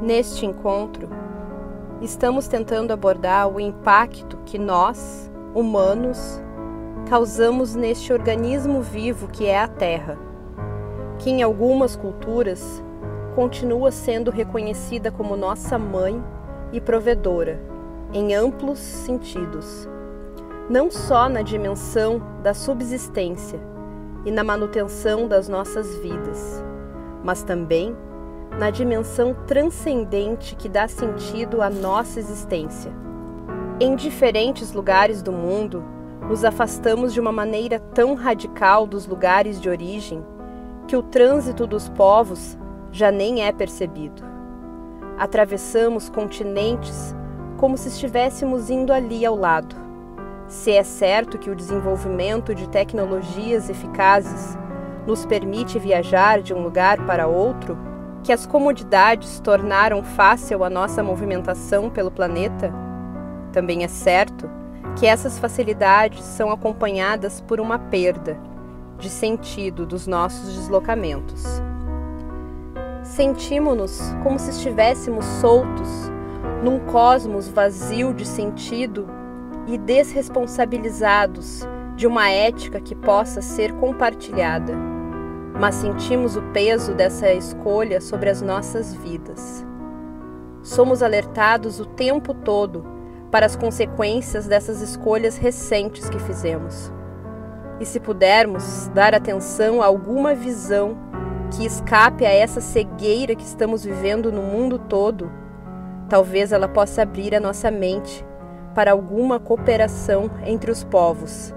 Neste encontro, estamos tentando abordar o impacto que nós, humanos, causamos neste organismo vivo que é a Terra, que em algumas culturas continua sendo reconhecida como nossa mãe e provedora, em amplos sentidos, não só na dimensão da subsistência e na manutenção das nossas vidas, mas também na dimensão transcendente que dá sentido à nossa existência. Em diferentes lugares do mundo, nos afastamos de uma maneira tão radical dos lugares de origem que o trânsito dos povos já nem é percebido. Atravessamos continentes como se estivéssemos indo ali ao lado. Se é certo que o desenvolvimento de tecnologias eficazes nos permite viajar de um lugar para outro, que as comodidades tornaram fácil a nossa movimentação pelo planeta, também é certo que essas facilidades são acompanhadas por uma perda de sentido dos nossos deslocamentos. Sentimos-nos como se estivéssemos soltos num cosmos vazio de sentido e desresponsabilizados de uma ética que possa ser compartilhada, mas sentimos o peso dessa escolha sobre as nossas vidas. Somos alertados o tempo todo para as consequências dessas escolhas recentes que fizemos. E se pudermos dar atenção a alguma visão que escape a essa cegueira que estamos vivendo no mundo todo, talvez ela possa abrir a nossa mente para alguma cooperação entre os povos,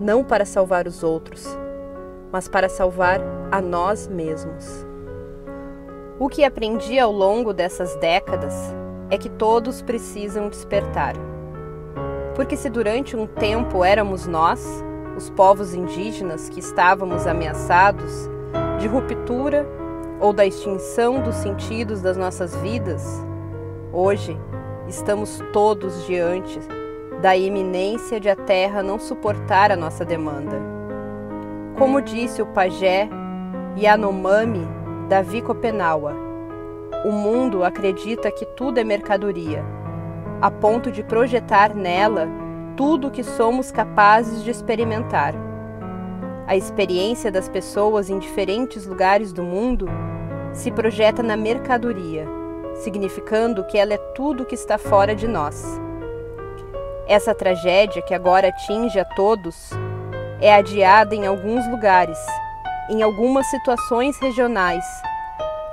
não para salvar os outros, mas para salvar a nós mesmos. O que aprendi ao longo dessas décadas é que todos precisam despertar. Porque se durante um tempo éramos nós, os povos indígenas, que estávamos ameaçados de ruptura ou da extinção dos sentidos das nossas vidas, hoje estamos todos diante da iminência de a Terra não suportar a nossa demanda. Como disse o pajé Yanomami Davi Copenaua, o mundo acredita que tudo é mercadoria, a ponto de projetar nela tudo o que somos capazes de experimentar. A experiência das pessoas em diferentes lugares do mundo se projeta na mercadoria, significando que ela é tudo o que está fora de nós. Essa tragédia que agora atinge a todos é adiada em alguns lugares, em algumas situações regionais,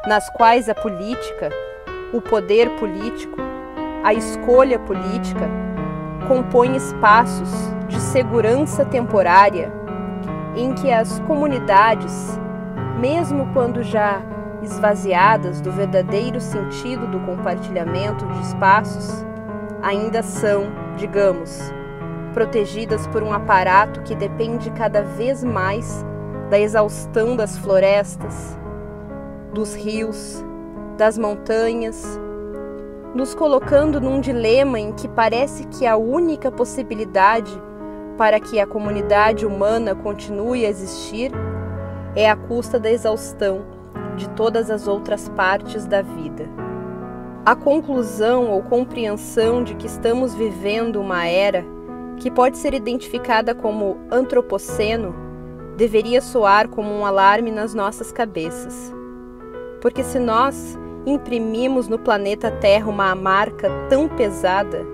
nas quais a política, o poder político, a escolha política compõem espaços de segurança temporária em que as comunidades, mesmo quando já esvaziadas do verdadeiro sentido do compartilhamento de espaços, ainda são, digamos, protegidas por um aparato que depende cada vez mais da exaustão das florestas, dos rios, das montanhas, nos colocando num dilema em que parece que a única possibilidade para que a comunidade humana continue a existir é à custa da exaustão de todas as outras partes da vida. A conclusão ou compreensão de que estamos vivendo uma era que pode ser identificada como antropoceno deveria soar como um alarme nas nossas cabeças. Porque se nós imprimimos no planeta Terra uma marca tão pesada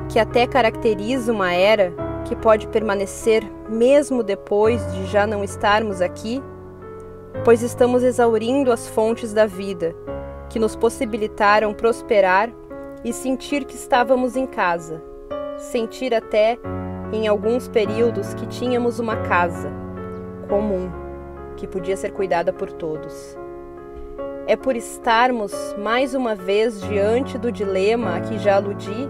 que até caracteriza uma era que pode permanecer mesmo depois de já não estarmos aqui, pois estamos exaurindo as fontes da vida que nos possibilitaram prosperar e sentir que estávamos em casa, sentir até, em alguns períodos, que tínhamos uma casa comum, que podia ser cuidada por todos. É por estarmos, mais uma vez, diante do dilema a que já aludi,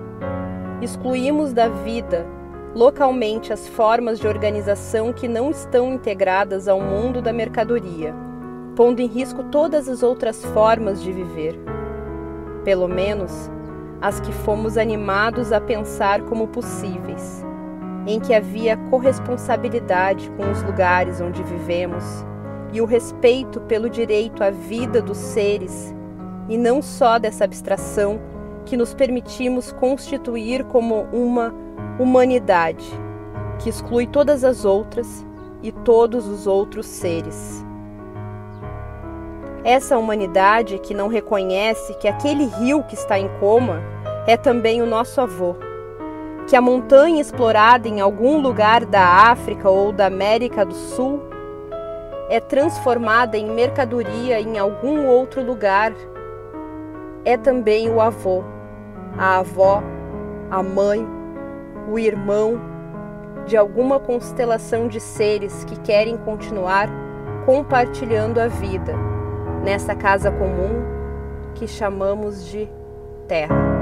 excluímos da vida, localmente, as formas de organização que não estão integradas ao mundo da mercadoria, pondo em risco todas as outras formas de viver. Pelo menos, as que fomos animados a pensar como possíveis, em que havia corresponsabilidade com os lugares onde vivemos e o respeito pelo direito à vida dos seres e não só dessa abstração que nos permitimos constituir como uma humanidade, que exclui todas as outras e todos os outros seres. Essa humanidade que não reconhece que aquele rio que está em coma é também o nosso avô, que a montanha explorada em algum lugar da África ou da América do Sul é transformada em mercadoria em algum outro lugar, é também o avô, a avó, a mãe, o irmão de alguma constelação de seres que querem continuar compartilhando a vida nessa casa comum que chamamos de Terra.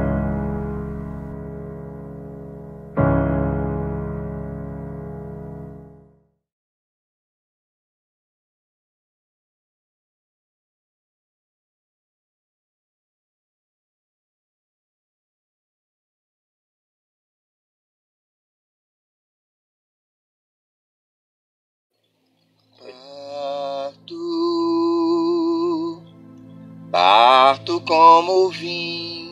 Parto como vim,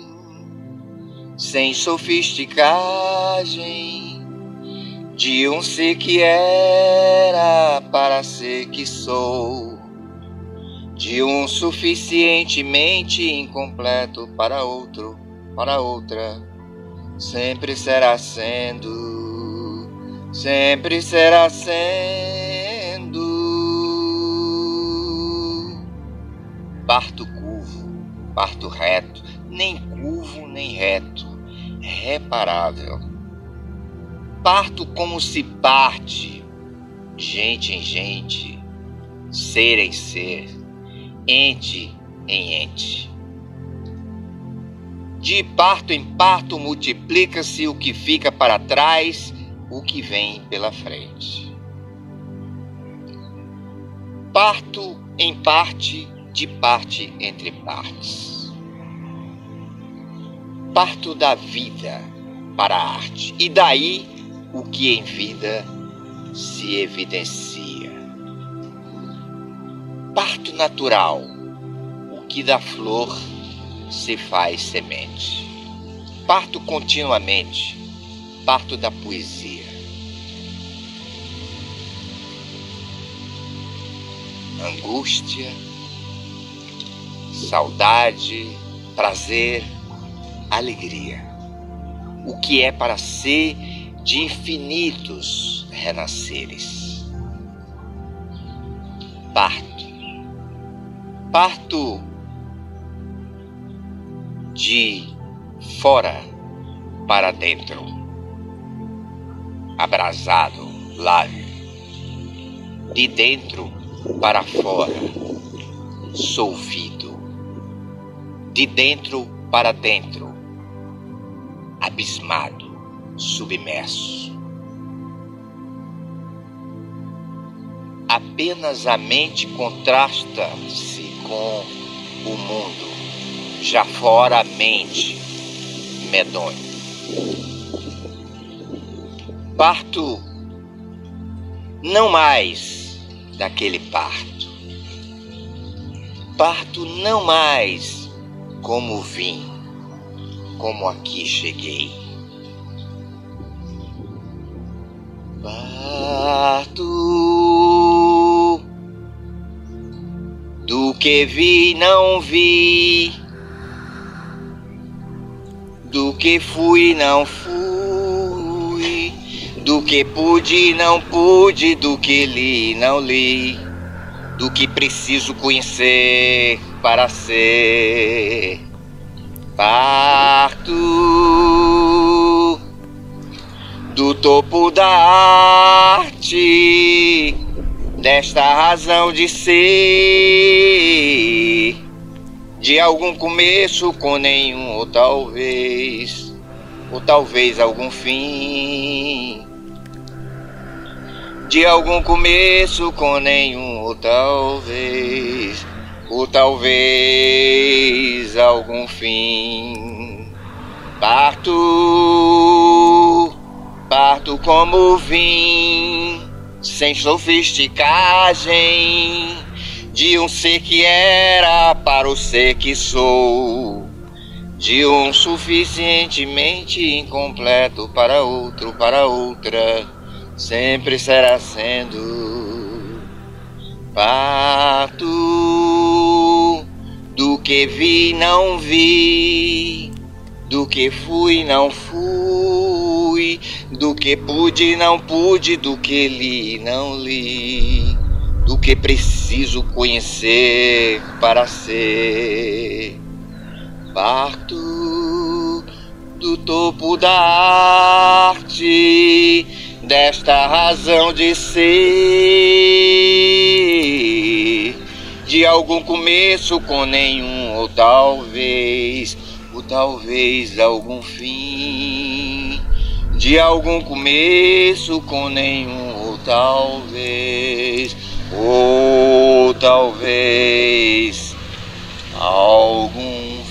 sem sofisticagem, de um ser que era para ser que sou, de um suficientemente incompleto para outro, para outra, sempre será sendo, sempre será sendo. Parto curvo, parto reto, nem curvo nem reto, reparável. Parto como se parte, gente em gente, ser em ser, ente em ente. De parto em parto multiplica-se o que fica para trás, o que vem pela frente. Parto em parte, de parte entre partes. Parto da vida para a arte, e daí o que em vida se evidencia. Parto natural, o que da flor se faz semente. Parto continuamente, parto da poesia. Angústia, saudade, prazer, alegria. O que é para ser de infinitos renasceres. Parto de fora para dentro, abrasado, leve, de dentro para fora, solvido, de dentro para dentro, abismado, submerso. Apenas a mente contrasta-se com o mundo, já fora a mente, medonho. Parto não mais daquele parto. Parto não mais como vim, como aqui cheguei. Parto do que vi, não vi, do que fui, não fui, do que pude, não pude, do que li, não li, do que preciso conhecer para ser. Parto do topo da arte, desta razão de ser, de algum começo com nenhum, ou talvez algum fim, de algum começo com nenhum, ou talvez algum fim. Parto como vim, sem sofisticagem, de um ser que era para o ser que sou, de um suficientemente incompleto para outro, para outra, sempre será sendo parto do que vi, não vi, do que fui, não fui, do que pude, não pude, do que li, não li, do que preciso conhecer para ser. Parto do topo da arte, desta razão de ser, de algum começo com nenhum, ou talvez algum fim, de algum começo com nenhum, ou talvez algum fim.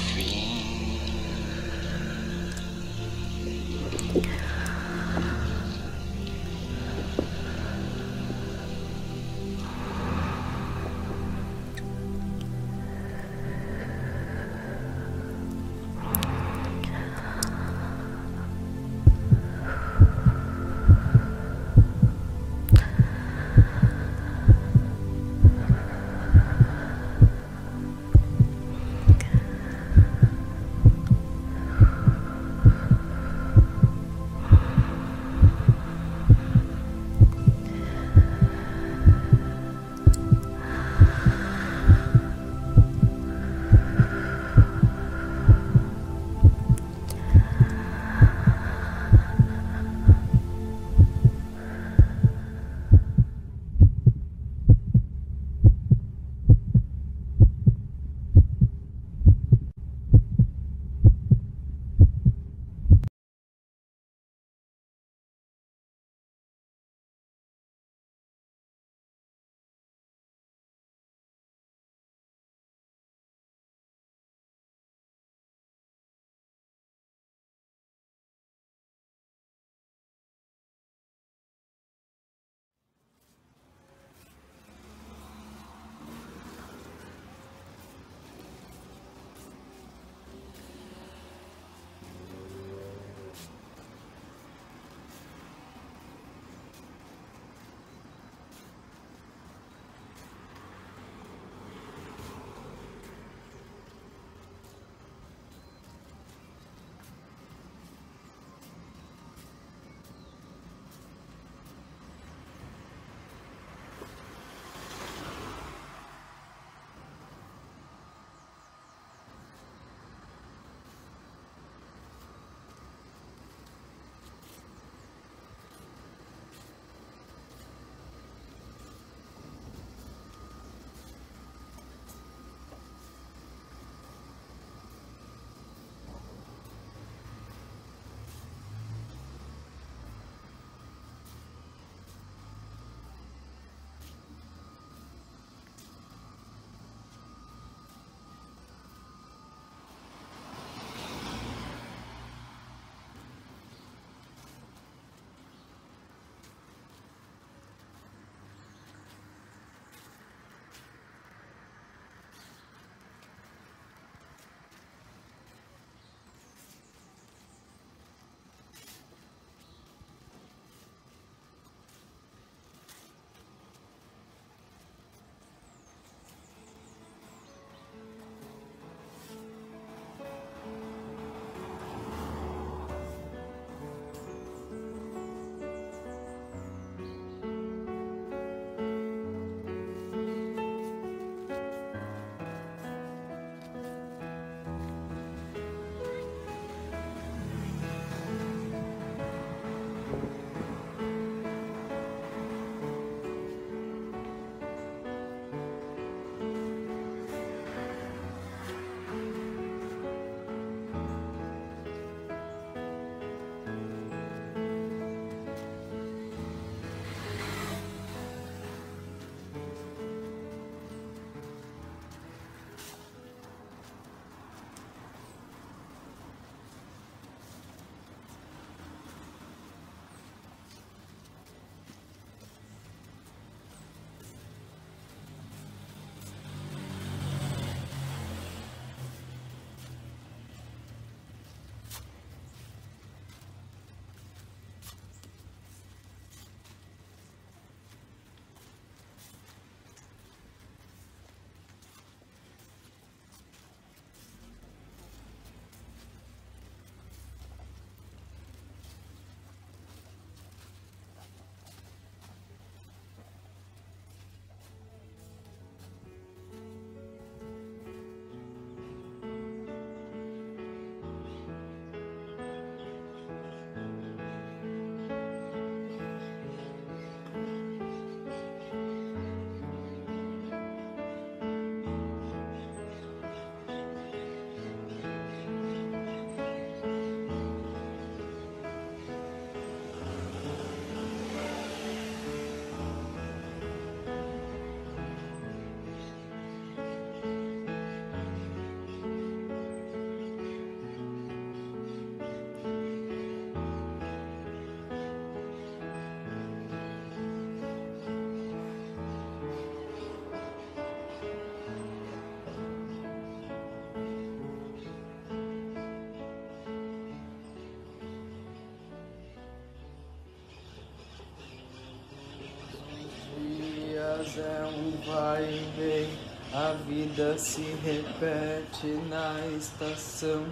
mas é um vai e vem. A vida se repete na estação.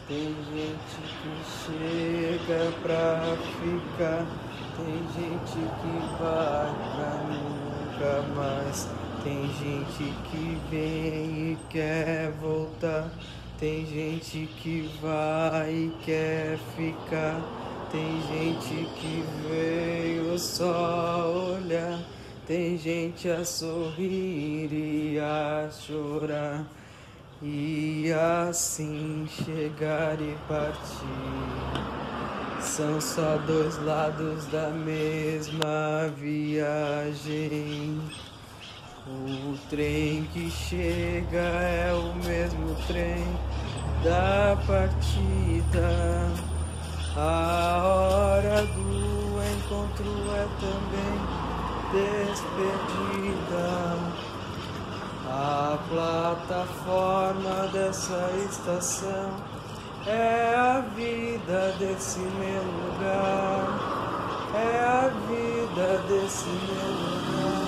Tem gente que chega pra ficar, tem gente que vai pra nunca mais. Tem gente que vem e quer voltar, tem gente que vai e quer ficar, tem gente que veio só olhar, tem gente a sorrir e a chorar, e assim chegar e partir. São só dois lados da mesma viagem. O trem que chega é o mesmo trem da partida. A hora do encontro é também despedida. A plataforma dessa estação é a vida desse meu lugar. É a vida desse meu lugar.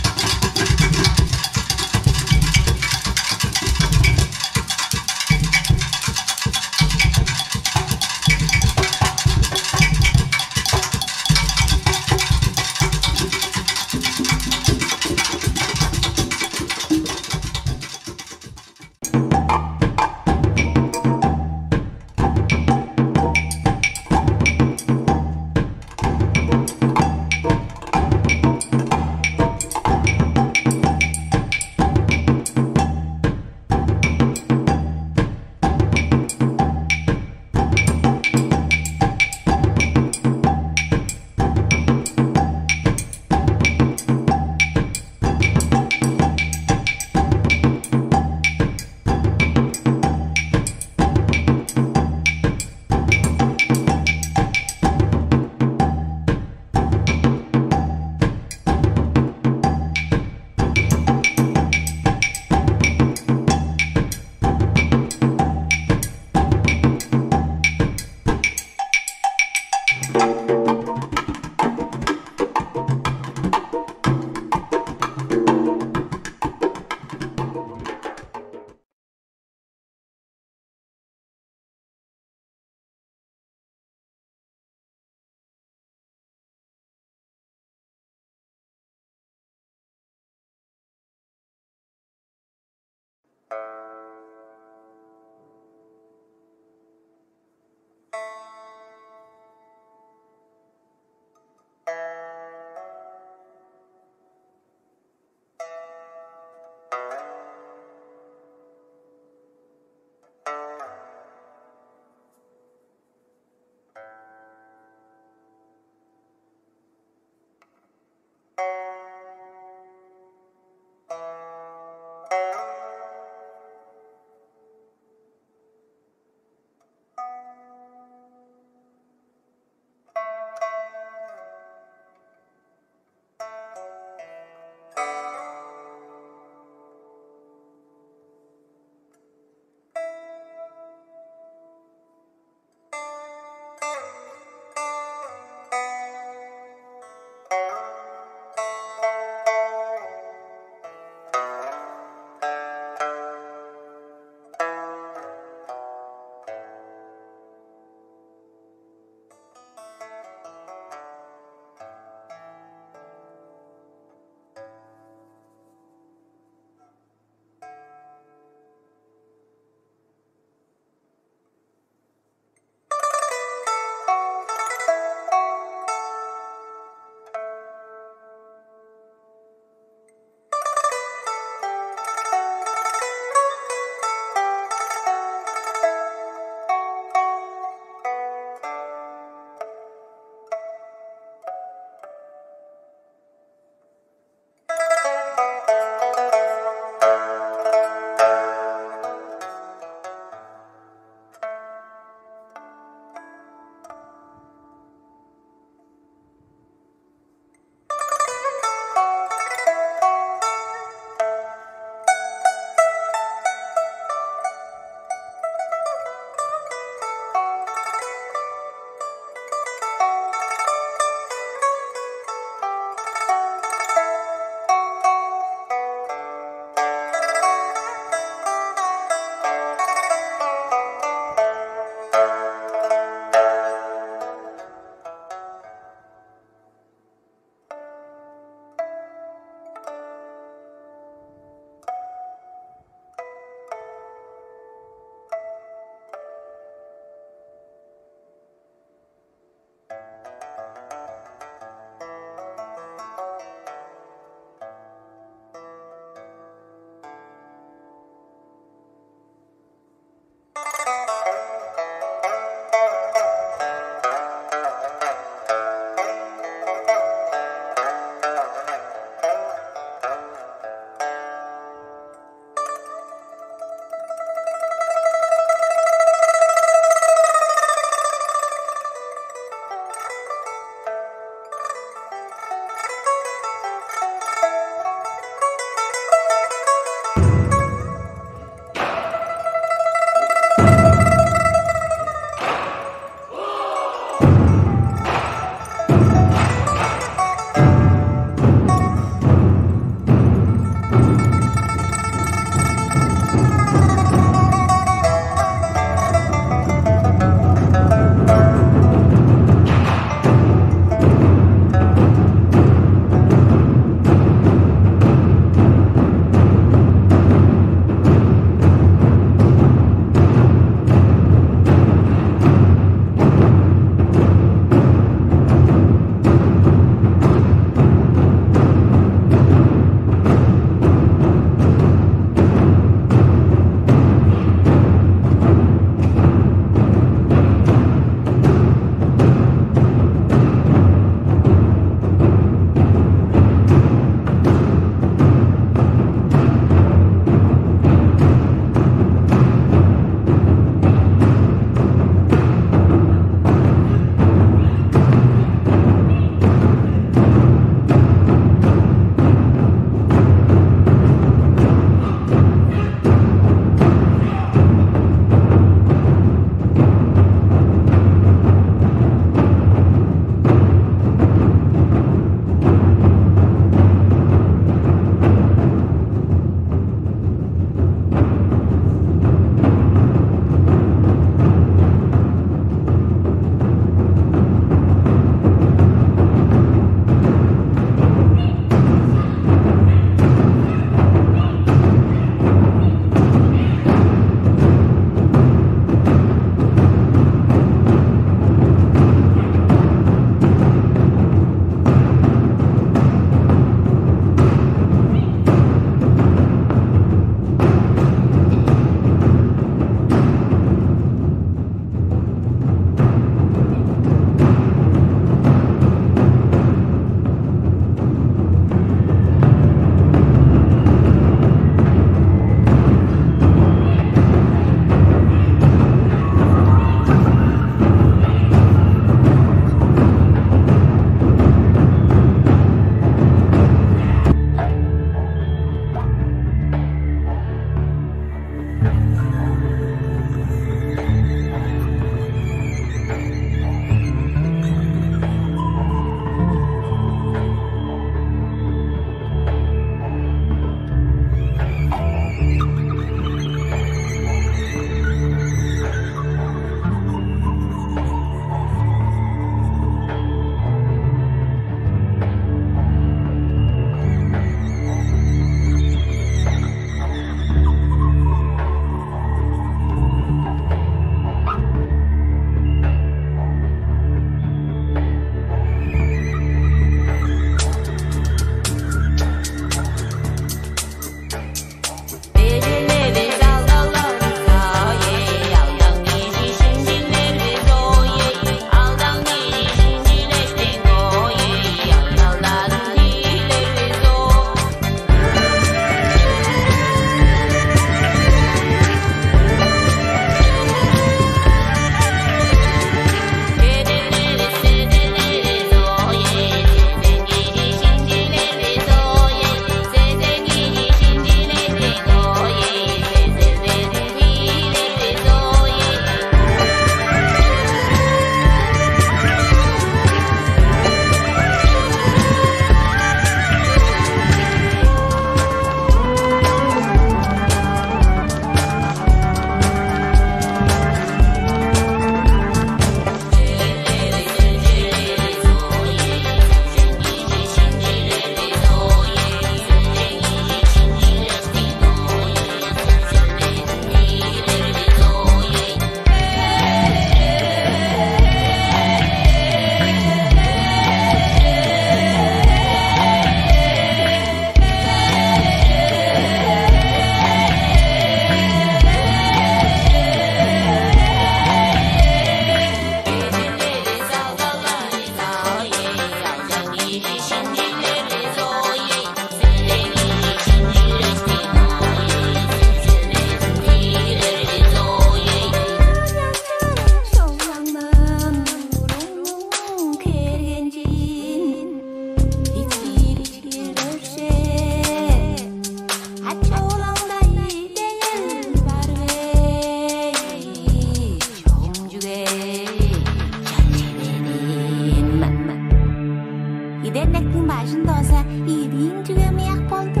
İdin tügemeyak boldu.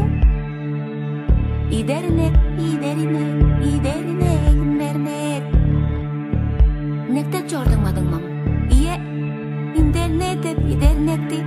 İdernek, İdernek, İdernek. Nektek jordun madın mam. İye, İdernek, İdernekti.